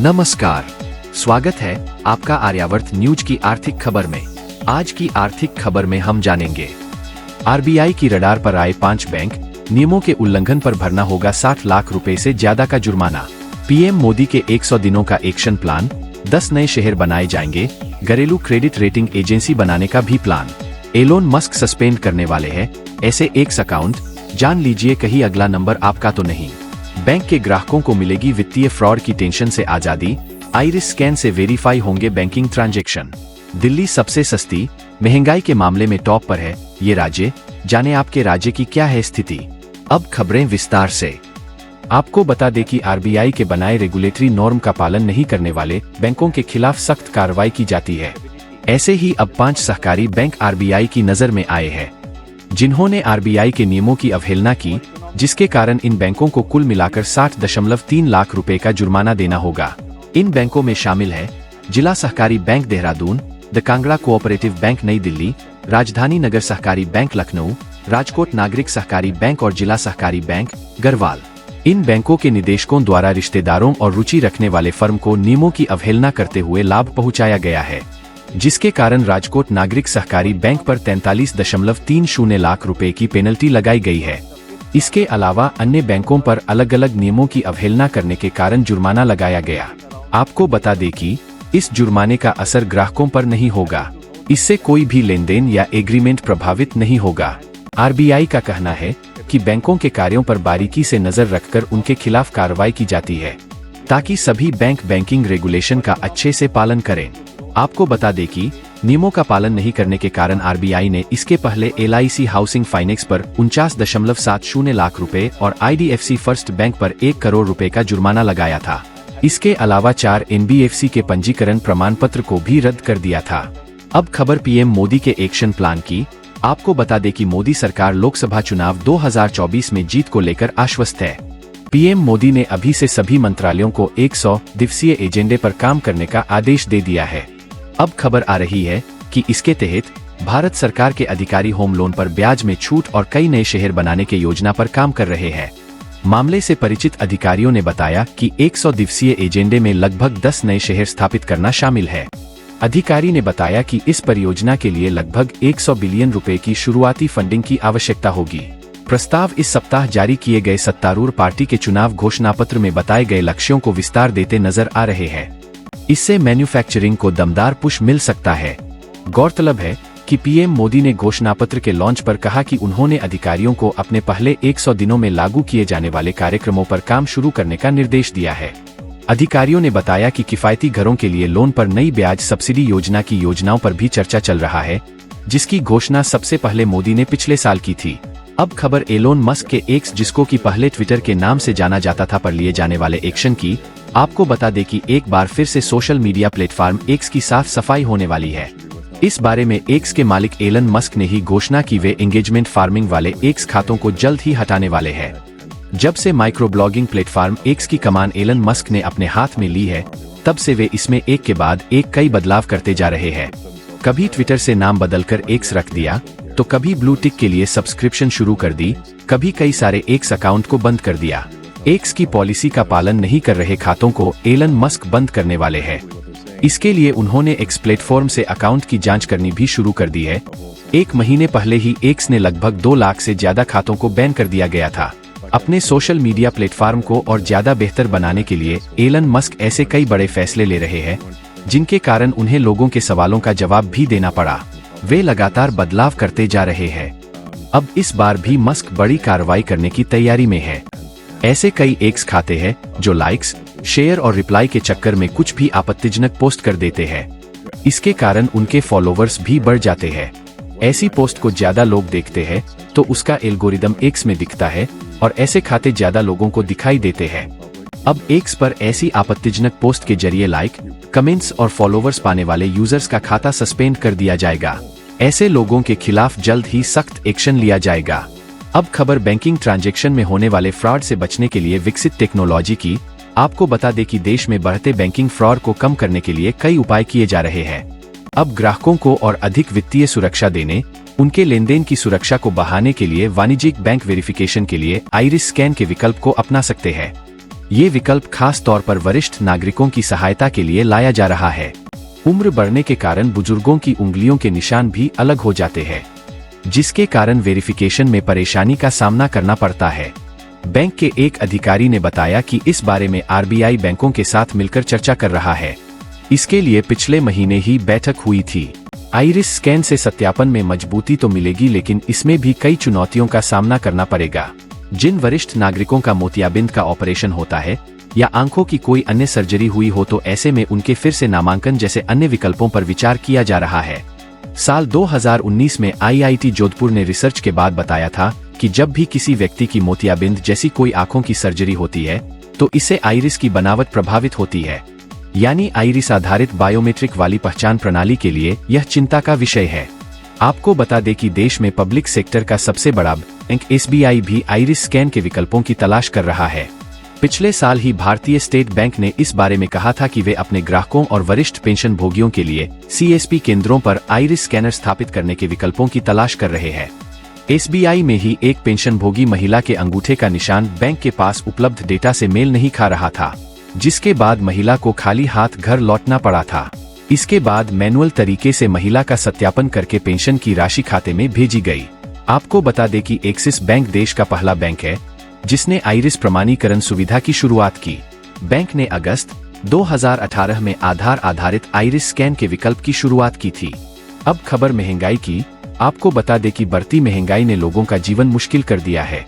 नमस्कार, स्वागत है आपका आर्यावर्त न्यूज की आर्थिक खबर में। आज की आर्थिक खबर में हम जानेंगे आरबीआई की रडार पर आए 5 बैंक, नियमों के उल्लंघन पर भरना होगा 60 लाख रुपए से ज्यादा का जुर्माना। पीएम मोदी के 100 दिनों का एक्शन प्लान, 10 नए शहर बनाए जाएंगे, घरेलू क्रेडिट रेटिंग एजेंसी बनाने का भी प्लान। एलोन मस्क सस्पेंड करने वाले हैं ऐसे एक्स अकाउंट, जान लीजिए कहीं अगला नंबर आपका तो नहीं। बैंक के ग्राहकों को मिलेगी वित्तीय फ्रॉड की टेंशन से आजादी, आइरिस स्कैन से वेरीफाई होंगे बैंकिंग ट्रांजैक्शन। दिल्ली सबसे सस्ती, महंगाई के मामले में टॉप पर है ये राज्य, जाने आपके राज्य की क्या है स्थिति। अब खबरें विस्तार से। आपको बता दें कि आरबीआई के बनाए रेगुलेटरी नॉर्म का पालन नहीं करने वाले बैंकों के खिलाफ सख्त कार्रवाई की जाती है। ऐसे ही अब 5 सहकारी बैंक आरबीआई की नजर में आए हैं, जिन्होंने आरबीआई के नियमों की अवहेलना की, जिसके कारण इन बैंकों को कुल मिलाकर 60.3 लाख रुपए का जुर्माना देना होगा। इन बैंकों में शामिल है जिला सहकारी bank Dehradun, the Kangra cooperative bank नई दिल्ली, राजधानी नगर सहकारी बैंक लखनऊ, राजकोट नागरिक सहकारी बैंक और जिला सहकारी बैंक गढ़वाल। इन बैंकों के निदेशकों द्वारा रिश्तेदारों और रुचि रखने वाले फर्म को नियमों की अवहेलना करते हुए लाभ पहुंचाया गया है, जिसके कारण राजकोट नागरिक सहकारी बैंक पर 43.30 लाख रुपए की पेनल्टी लगाई गई है। इसके अलावा अन्य बैंकों पर अलग अलग नियमों की अवहेलना करने के कारण जुर्माना लगाया गया। आपको बता दें कि इस जुर्माने का असर ग्राहकों पर नहीं होगा, इससे कोई भी लेनदेन या एग्रीमेंट प्रभावित नहीं होगा। आरबीआई का कहना है कि बैंकों के कार्यों पर बारीकी से नजर रखकर उनके खिलाफ कार्रवाई की जाती है, ताकि सभी बैंक बैंकिंग रेगुलेशन का अच्छे से पालन करें। आपको बता दें कि नियमों का पालन नहीं करने के कारण आरबीआई ने इसके पहले LIC हाउसिंग फाइनेंस पर 49.70 लाख रुपए और IDFC फर्स्ट बैंक पर 1 करोड़ रुपए का जुर्माना लगाया था। इसके अलावा 4 NBFC के पंजीकरण प्रमाण पत्र को भी रद्द कर दिया था। अब खबर पीएम मोदी के एक्शन प्लान की। आपको बता दें कि मोदी सरकार लोकसभा चुनाव 2024 में जीत को लेकर आश्वस्त है। पीएम मोदी ने अभी से सभी मंत्रालयों को 100 दिवसीय एजेंडे पर काम करने का आदेश दे दिया है। अब खबर आ रही है कि इसके तहत भारत सरकार के अधिकारी होम लोन पर ब्याज में छूट और कई नए शहर बनाने के योजना पर काम कर रहे हैं। मामले से परिचित अधिकारियों ने बताया कि 100 दिवसीय एजेंडे में लगभग 10 नए शहर स्थापित करना शामिल है। अधिकारी ने बताया कि इस परियोजना के लिए लगभग 100 बिलियन रुपए की शुरुआती फंडिंग की आवश्यकता होगी। प्रस्ताव इस सप्ताह जारी किए गए सत्तारूढ़ पार्टी के चुनाव घोषणापत्र में बताए गए लक्ष्यों को विस्तार देते नजर आ रहे हैं। इससे मैन्युफैक्चरिंग को दमदार पुश मिल सकता है। गौरतलब है कि पीएम मोदी ने घोषणापत्र के लॉन्च पर कहा कि उन्होंने अधिकारियों को अपने पहले 100 दिनों में लागू किए जाने वाले कार्यक्रमों पर काम शुरू करने का निर्देश दिया है। अधिकारियों ने बताया कि किफायती घरों के लिए लोन पर नई ब्याज सब्सिडी योजना की योजनाओं पर भी चर्चा चल रहा है, जिसकी घोषणा सबसे पहले मोदी ने पिछले साल की थी। अब खबर एलोन मस्क के एक्स, जिसको कि पहले ट्विटर के नाम से जाना जाता था, पर लिए जाने वाले एक्शन की। आपको बता दें कि एक बार फिर से सोशल मीडिया प्लेटफॉर्म एक्स की साफ सफाई होने वाली है। इस बारे में एक्स के मालिक एलन मस्क ने ही घोषणा की वे एंगेजमेंट फार्मिंग वाले एक्स खातों को जल्द ही हटाने वाले हैं। जब से माइक्रो ब्लॉगिंग प्लेटफॉर्म एक्स की कमान एलन मस्क ने अपने हाथ में ली है, तब से वे इसमें एक के बाद एक कई बदलाव करते जा रहे हैं। कभी ट्विटर से नाम बदलकर एक्स रख दिया, तो कभी ब्लू टिक के लिए सब्सक्रिप्शन शुरू कर दी, कभी कई सारे एक्स अकाउंट को बंद कर दिया। एक्स की पॉलिसी का पालन नहीं कर रहे खातों को एलन मस्क बंद करने वाले हैं। इसके लिए उन्होंने एक्स प्लेटफॉर्म से अकाउंट की जांच करनी भी शुरू कर दी है। 1 महीने पहले ही एक्स ने लगभग 2 लाख से ज्यादा खातों को बैन कर दिया गया था। अपने सोशल मीडिया प्लेटफॉर्म को और ज्यादा बेहतर बनाने के लिए एलन मस्क ऐसे कई बड़े फैसले ले रहे हैं, जिनके कारण उन्हें लोगों के सवालों का जवाब भी देना पड़ा। वे लगातार बदलाव करते जा रहे हैं। अब इस बार भी मस्क बड़ी कार्रवाई करने की तैयारी में है। ऐसे कई एक्स खाते हैं जो लाइक्स, शेयर और रिप्लाई के चक्कर में कुछ भी आपत्तिजनक पोस्ट कर देते हैं। इसके कारण उनके फॉलोवर्स भी बढ़ जाते हैं। ऐसी पोस्ट को ज्यादा लोग देखते हैं तो उसका एल्गोरिदम एक्स में दिखता है और ऐसे खाते ज्यादा लोगों को दिखाई देते हैं। अब एक्स पर ऐसी आपत्तिजनक पोस्ट के जरिए लाइक, कमेंट्स और फॉलोवर्स पाने वाले यूजर्स का खाता सस्पेंड कर दिया जाएगा। ऐसे लोगों के खिलाफ जल्द ही सख्त एक्शन लिया जाएगा। अब खबर बैंकिंग ट्रांजैक्शन में होने वाले फ्रॉड से बचने के लिए विकसित टेक्नोलॉजी की। आपको बता दें कि देश में बढ़ते बैंकिंग फ्रॉड को कम करने के लिए कई उपाय किए जा रहे हैं। अब ग्राहकों को और अधिक वित्तीय सुरक्षा देने, उनके लेनदेन की सुरक्षा को बढ़ाने के लिए वाणिज्यिक बैंक वेरिफिकेशन के लिए आइरिस स्कैन के विकल्प को अपना सकते हैं। ये विकल्प खास तौर पर वरिष्ठ नागरिकों की सहायता के लिए लाया जा रहा है। उम्र बढ़ने के कारण बुजुर्गों की उंगलियों के निशान भी अलग हो जाते हैं, जिसके कारण वेरिफिकेशन में परेशानी का सामना करना पड़ता है। बैंक के एक अधिकारी ने बताया कि इस बारे में आरबीआई बैंकों के साथ मिलकर चर्चा कर रहा है। इसके लिए पिछले महीने ही बैठक हुई थी। आइरिस स्कैन से सत्यापन में मजबूती तो मिलेगी, लेकिन इसमें भी कई चुनौतियों का सामना करना पड़ेगा। जिन वरिष्ठ नागरिकों का मोतियाबिंद का ऑपरेशन होता है या आंखों की कोई अन्य सर्जरी हुई हो, तो ऐसे में उनके फिर से नामांकन जैसे अन्य विकल्पों पर विचार किया जा रहा है। साल 2019 में आईआईटी जोधपुर ने रिसर्च के बाद बताया था कि जब भी किसी व्यक्ति की मोतियाबिंद जैसी कोई आंखों की सर्जरी होती है तो इससे आइरिस की बनावट प्रभावित होती है। यानी आइरिस आधारित बायोमेट्रिक वाली पहचान प्रणाली के लिए यह चिंता का विषय है। आपको बता दें कि देश में पब्लिक सेक्टर का सबसे बड़ा बैंक एसबीआई भी आइरिस स्कैन के विकल्पों की तलाश कर रहा है। पिछले साल ही भारतीय स्टेट बैंक ने इस बारे में कहा था कि वे अपने ग्राहकों और वरिष्ठ पेंशन भोगियों के लिए सीएसपी केंद्रों पर आइरिस स्कैनर स्थापित करने के विकल्पों की तलाश कर रहे हैं। एसबीआई में ही एक पेंशन भोगी महिला के अंगूठे का निशान बैंक के पास उपलब्ध डेटा से मेल नहीं खा रहा था, जिसके बाद महिला को खाली हाथ घर लौटना पड़ा था। इसके बाद मैनुअल तरीके से महिला का सत्यापन करके पेंशन की राशि खाते में भेजी गई। आपको बता दें कि एक्सिस बैंक देश का पहला बैंक है जिसने आइरिस प्रमाणीकरण सुविधा की शुरुआत की। बैंक ने अगस्त 2018 में आधार आधारित आइरिस स्कैन के विकल्प की शुरुआत की थी। अब खबर महंगाई की। आपको बता दें कि बढ़ती महंगाई ने लोगों का जीवन मुश्किल कर दिया है।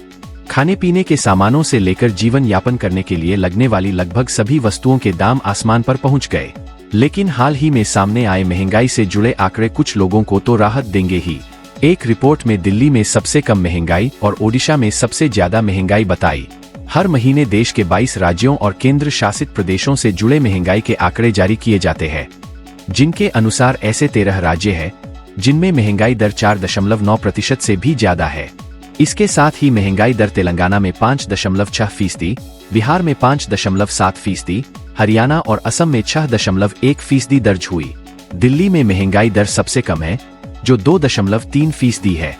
खाने पीने के सामानों से लेकर जीवन यापन करने के लिए लगने वाली लगभग सभी वस्तुओं के दाम आसमान पर पहुंच गए। लेकिन हाल ही में सामने आए महंगाई से जुड़े आंकड़े कुछ लोगों को तो राहत देंगे ही। एक रिपोर्ट में दिल्ली में सबसे कम महंगाई और ओडिशा में सबसे ज्यादा महंगाई बताई। हर महीने देश के 22 राज्यों और केंद्र शासित प्रदेशों से जुड़े महंगाई के आंकड़े जारी किए जाते हैं, जिनके अनुसार ऐसे 13 राज्य हैं जिनमें महंगाई दर 4.9% से भी ज्यादा है। इसके साथ ही महंगाई दर तेलंगाना में 5.6%, बिहार में 5.7%, हरियाणा और असम में 6.1% दर्ज हुई। दिल्ली में महंगाई दर सबसे कम है, जो 2.3% है।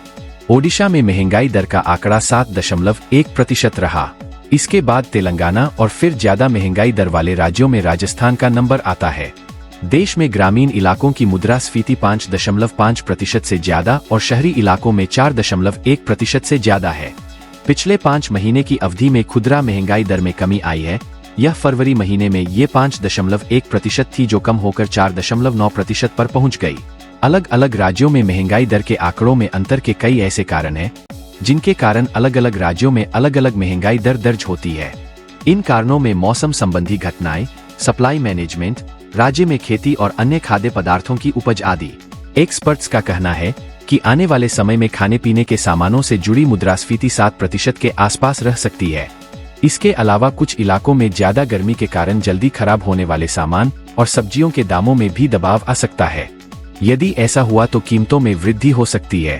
ओडिशा में महंगाई दर का आंकड़ा 7.1% रहा। इसके बाद तेलंगाना और फिर ज्यादा महंगाई दर वाले राज्यों में राजस्थान का नंबर आता है। देश में ग्रामीण इलाकों की मुद्रास्फीति 5.5% से ज्यादा और शहरी इलाकों में 4.1% से ज्यादा है। पिछले 5 महीने की अवधि में खुदरा महंगाई दर में कमी आई है। यह फरवरी महीने में ये 5.1% थी, जो कम होकर 4.9% पर पहुंच गई। अलग अलग राज्यों में महंगाई दर के आंकड़ों में अंतर के कई ऐसे कारण हैं, जिनके कारण अलग अलग राज्यों में अलग अलग महंगाई दर दर्ज होती है। इन कारणों में मौसम संबंधी घटनाएं, सप्लाई मैनेजमेंट, राज्य में खेती और अन्य खाद्य पदार्थों की उपज आदि। एक्सपर्ट्स का कहना है कि आने वाले समय में खाने पीने के सामानों से जुड़ी मुद्रास्फीति 7% के आसपास रह सकती है। इसके अलावा कुछ इलाकों में ज्यादा गर्मी के कारण जल्दी खराब होने वाले सामान और सब्जियों के दामों में भी दबाव आ सकता है। यदि ऐसा हुआ तो कीमतों में वृद्धि हो सकती है।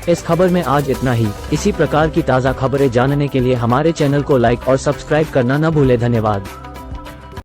इस खबर में आज इतना ही। इसी प्रकार की ताज़ा खबरें जानने के लिए हमारे चैनल को लाइक और सब्सक्राइब करना न भूलें। धन्यवाद।